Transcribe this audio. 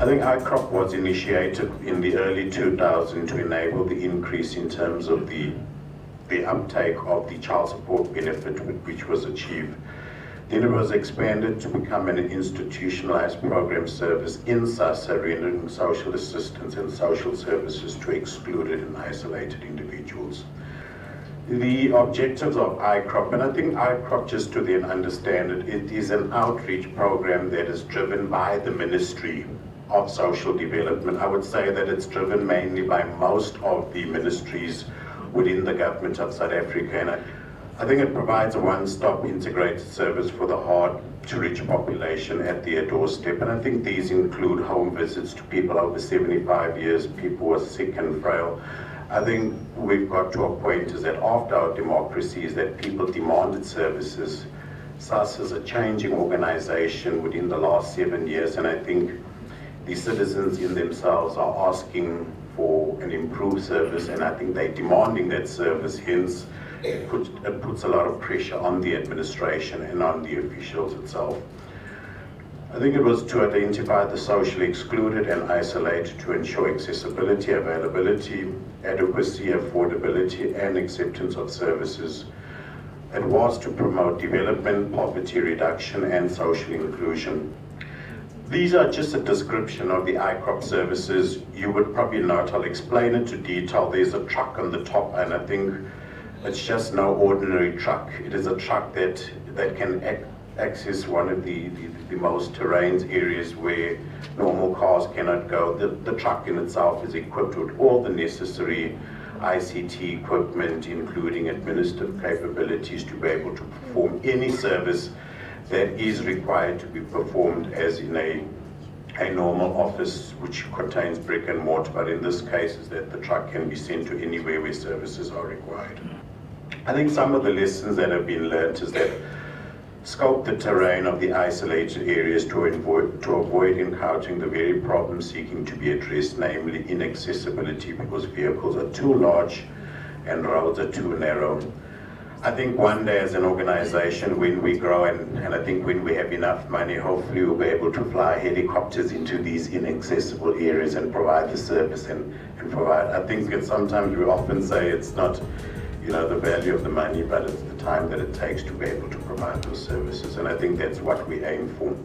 I think ICROP was initiated in the early 2000s to enable the increase in terms of the uptake of the child support benefit, which was achieved. Then it was expanded to become an institutionalized program service in SASSA, rendering social assistance and social services to excluded and isolated individuals. The objectives of ICROP, and I think ICROP, just to then understand it, it is an outreach program that is driven by the Ministry of Social Development. I would say that it's driven mainly by most of the ministries within the government of South Africa, and I think it provides a one-stop integrated service for the hard-to-reach population at their doorstep. And I think these include home visits to people over 75 years, people who are sick and frail. I think we've got to a point is that after our democracy is that people demanded services. SASSA is a changing organization within the last 7 years, and I think the citizens in themselves are asking for an improved service, and I think they're demanding that service. Hence, it puts a lot of pressure on the administration and on the officials itself. I think it was to identify the socially excluded and isolated, to ensure accessibility, availability, adequacy, affordability, and acceptance of services. It was to promote development, poverty reduction, and social inclusion. These are just a description of the ICROP services. You would probably note, I'll explain it to detail. There's a truck on the top, and I think it's just no ordinary truck. It is a truck that can access one of the most terrain areas where normal cars cannot go. The truck in itself is equipped with all the necessary ICT equipment, including administrative capabilities to be able to perform any service that is required to be performed as in a normal office which contains brick and mortar, but in this case is that the truck can be sent to anywhere where services are required. I think some of the lessons that have been learned is that scope the terrain of the isolated areas to avoid encountering the very problem seeking to be addressed, namely inaccessibility because vehicles are too large and roads are too narrow. I think one day as an organization, when we grow and I think when we have enough money, hopefully we'll be able to fly helicopters into these inaccessible areas and provide the service and provide. I think that sometimes we often say it's not, the value of the money, but it's the time that it takes to be able to provide those services. And I think that's what we aim for.